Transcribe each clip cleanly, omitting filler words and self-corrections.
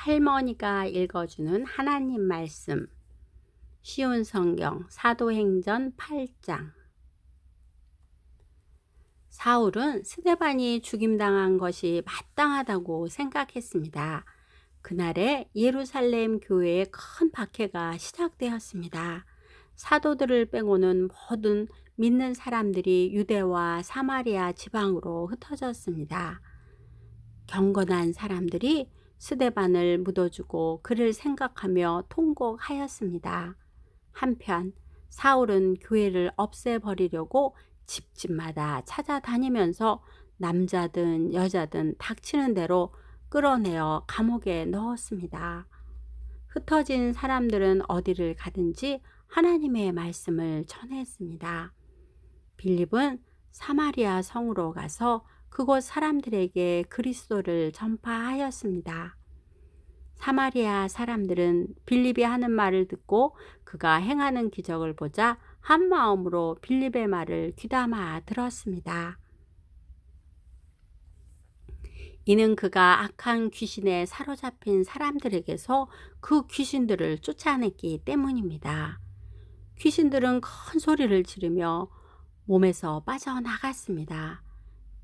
할머니가 읽어주는 하나님 말씀. 쉬운 성경 사도행전 8장. 사울은 스데반이 죽임당한 것이 마땅하다고 생각했습니다. 그날에 예루살렘 교회에 큰 박해가 시작되었습니다. 사도들을 빼고는 모든 믿는 사람들이 유대와 사마리아 지방으로 흩어졌습니다. 경건한 사람들이 스데반을 묻어주고 그를 생각하며 통곡하였습니다. 한편 사울은 교회를 없애버리려고 집집마다 찾아다니면서 남자든 여자든 닥치는 대로 끌어내어 감옥에 넣었습니다. 흩어진 사람들은 어디를 가든지 하나님의 말씀을 전했습니다. 빌립은 사마리아 성으로 가서 그곳 사람들에게 그리스도를 전파하였습니다. 사마리아 사람들은 빌립이 하는 말을 듣고 그가 행하는 기적을 보자 한 마음으로 빌립의 말을 귀담아 들었습니다. 이는 그가 악한 귀신에 사로잡힌 사람들에게서 그 귀신들을 쫓아냈기 때문입니다. 귀신들은 큰 소리를 지르며 몸에서 빠져나갔습니다.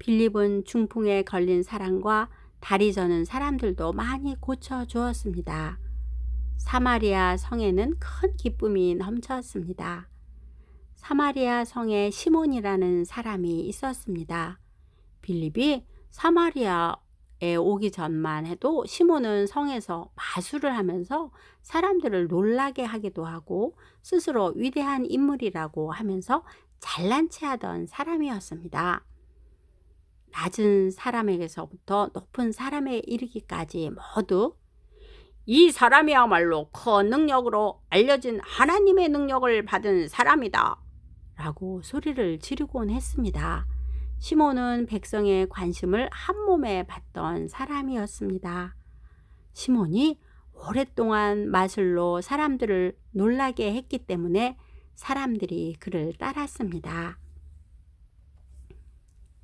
빌립은 중풍에 걸린 사람과 다리 저는 사람들도 많이 고쳐주었습니다. 사마리아 성에는 큰 기쁨이 넘쳤습니다. 사마리아 성에 시몬이라는 사람이 있었습니다. 빌립이 사마리아에 오기 전만 해도 시몬은 성에서 마술을 하면서 사람들을 놀라게 하기도 하고 스스로 위대한 인물이라고 하면서 잘난 체하던 사람이었습니다. 낮은 사람에게서부터 높은 사람에 이르기까지 모두 이 사람이야말로 큰 능력으로 알려진 하나님의 능력을 받은 사람이다 라고 소리를 지르곤 했습니다. 시몬은 백성의 관심을 한몸에 받던 사람이었습니다. 시몬이 오랫동안 마술로 사람들을 놀라게 했기 때문에 사람들이 그를 따랐습니다.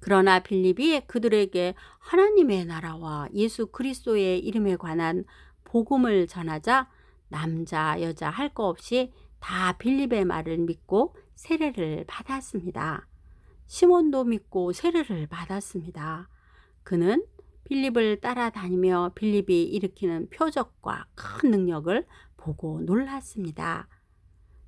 그러나 빌립이 그들에게 하나님의 나라와 예수 그리스도의 이름에 관한 복음을 전하자 남자 여자 할 것 없이 다 빌립의 말을 믿고 세례를 받았습니다. 시몬도 믿고 세례를 받았습니다. 그는 빌립을 따라다니며 빌립이 일으키는 표적과 큰 능력을 보고 놀랐습니다.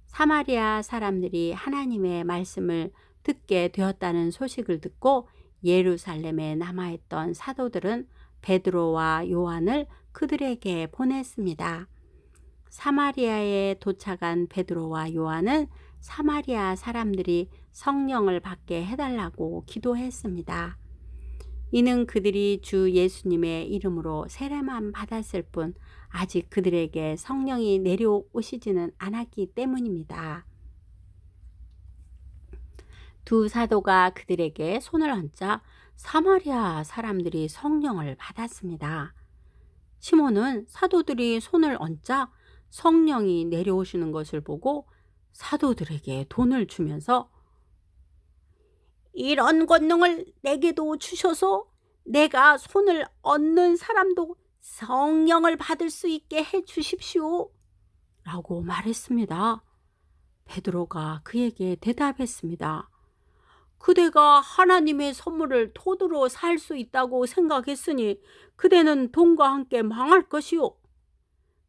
사마리아 사람들이 하나님의 말씀을 듣게 되었다는 소식을 듣고 예루살렘에 남아있던 사도들은 베드로와 요한을 그들에게 보냈습니다. 사마리아에 도착한 베드로와 요한은 사마리아 사람들이 성령을 받게 해달라고 기도했습니다. 이는 그들이 주 예수님의 이름으로 세례만 받았을 뿐 아직 그들에게 성령이 내려오시지는 않았기 때문입니다. 두 사도가 그들에게 손을 얹자 사마리아 사람들이 성령을 받았습니다. 시몬은 사도들이 손을 얹자 성령이 내려오시는 것을 보고 사도들에게 돈을 주면서 이런 권능을 내게도 주셔서 내가 손을 얹는 사람도 성령을 받을 수 있게 해 주십시오 라고 말했습니다. 베드로가 그에게 대답했습니다. 그대가 하나님의 선물을 토두로 살 수 있다고 생각했으니 그대는 돈과 함께 망할 것이요.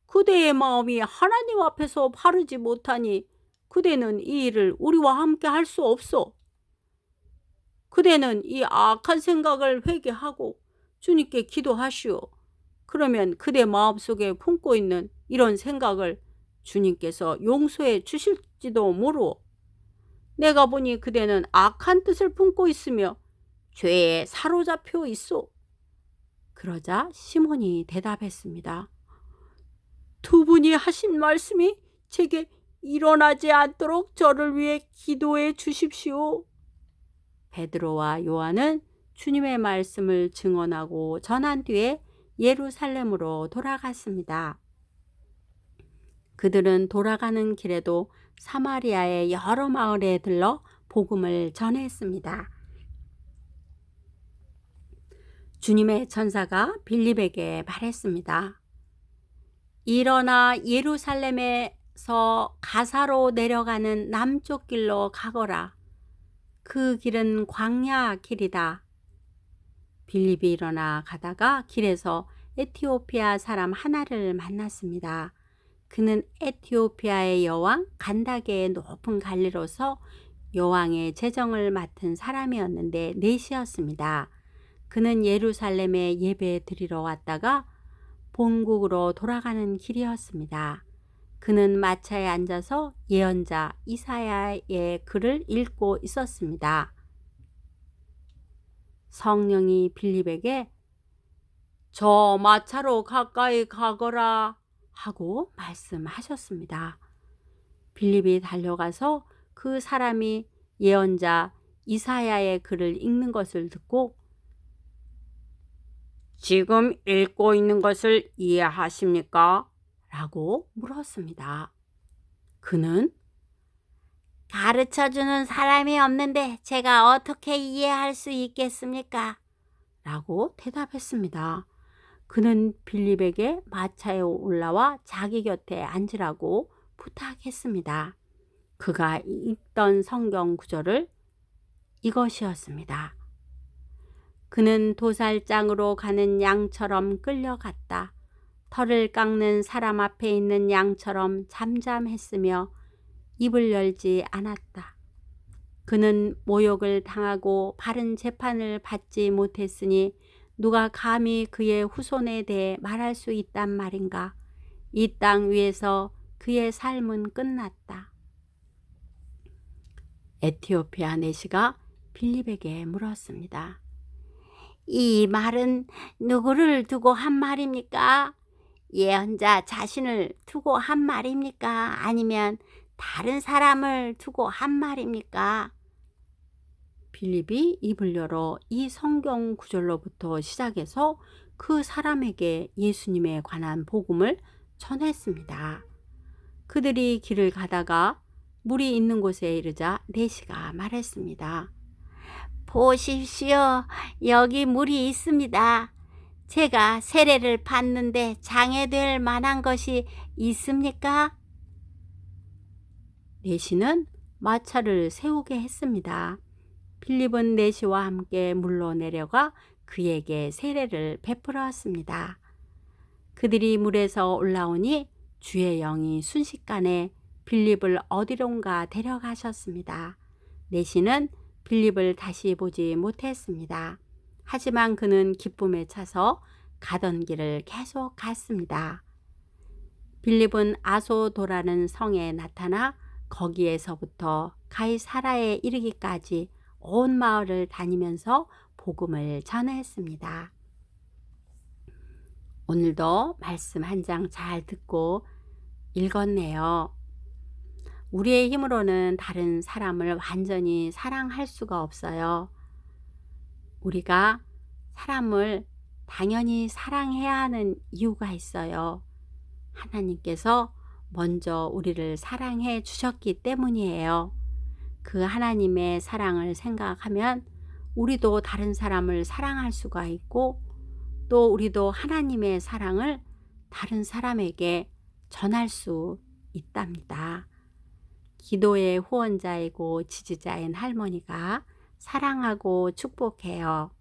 그대의 마음이 하나님 앞에서 바르지 못하니 그대는 이 일을 우리와 함께 할 수 없어. 그대는 이 악한 생각을 회개하고 주님께 기도하시오. 그러면 그대 마음속에 품고 있는 이런 생각을 주님께서 용서해 주실지도 모르오. 내가 보니 그대는 악한 뜻을 품고 있으며 죄에 사로잡혀 있어. 그러자 시몬이 대답했습니다. 두 분이 하신 말씀이 제게 일어나지 않도록 저를 위해 기도해 주십시오. 베드로와 요한은 주님의 말씀을 증언하고 전한 뒤에 예루살렘으로 돌아갔습니다. 그들은 돌아가는 길에도 사마리아의 여러 마을에 들러 복음을 전했습니다. 주님의 천사가 빌립에게 말했습니다. 일어나 예루살렘에서 가사로 내려가는 남쪽 길로 가거라. 그 길은 광야 길이다. 빌립이 일어나 가다가 길에서 에티오피아 사람 하나를 만났습니다. 그는 에티오피아의 여왕 간다게의 높은 관리로서 여왕의 재정을 맡은 사람이었는데 넷이었습니다. 그는 예루살렘에 예배 드리러 왔다가 본국으로 돌아가는 길이었습니다. 그는 마차에 앉아서 예언자 이사야의 글을 읽고 있었습니다. 성령이 빌립에게 저 마차로 가까이 가거라 하고 말씀하셨습니다. 빌립이 달려가서 그 사람이 예언자 이사야의 글을 읽는 것을 듣고 지금 읽고 있는 것을 이해하십니까? 라고 물었습니다. 그는 가르쳐주는 사람이 없는데 제가 어떻게 이해할 수 있겠습니까? 라고 대답했습니다. 그는 빌립에게 마차에 올라와 자기 곁에 앉으라고 부탁했습니다. 그가 읽던 성경 구절을 이것이었습니다. 그는 도살장으로 가는 양처럼 끌려갔다. 털을 깎는 사람 앞에 있는 양처럼 잠잠했으며 입을 열지 않았다. 그는 모욕을 당하고 바른 재판을 받지 못했으니 누가 감히 그의 후손에 대해 말할 수 있단 말인가. 이 땅 위에서 그의 삶은 끝났다. 에티오피아 내시가 빌립에게 물었습니다. 이 말은 누구를 두고 한 말입니까? 예언자 자신을 두고 한 말입니까? 아니면 다른 사람을 두고 한 말입니까? 빌립이 입을 열어 이 성경 구절로부터 시작해서 그 사람에게 예수님에 관한 복음을 전했습니다. 그들이 길을 가다가 물이 있는 곳에 이르자 내시가 말했습니다. 보십시오. 여기 물이 있습니다. 제가 세례를 받는데 장애될 만한 것이 있습니까? 내시는 마차를 세우게 했습니다. 빌립은 내시와 함께 물로 내려가 그에게 세례를 베풀었습니다. 그들이 물에서 올라오니 주의 영이 순식간에 빌립을 어디론가 데려가셨습니다. 내시는 빌립을 다시 보지 못했습니다. 하지만 그는 기쁨에 차서 가던 길을 계속 갔습니다. 빌립은 아소도라는 성에 나타나 거기에서부터 가이사라에 이르기까지 온 마을을 다니면서 복음을 전했습니다. 오늘도 말씀 한 장 잘 듣고 읽었네요. 우리의 힘으로는 다른 사람을 완전히 사랑할 수가 없어요. 우리가 사람을 당연히 사랑해야 하는 이유가 있어요. 하나님께서 먼저 우리를 사랑해 주셨기 때문이에요. 그 하나님의 사랑을 생각하면 우리도 다른 사람을 사랑할 수가 있고 또 우리도 하나님의 사랑을 다른 사람에게 전할 수 있답니다. 기도의 후원자이고 지지자인 할머니가 사랑하고 축복해요.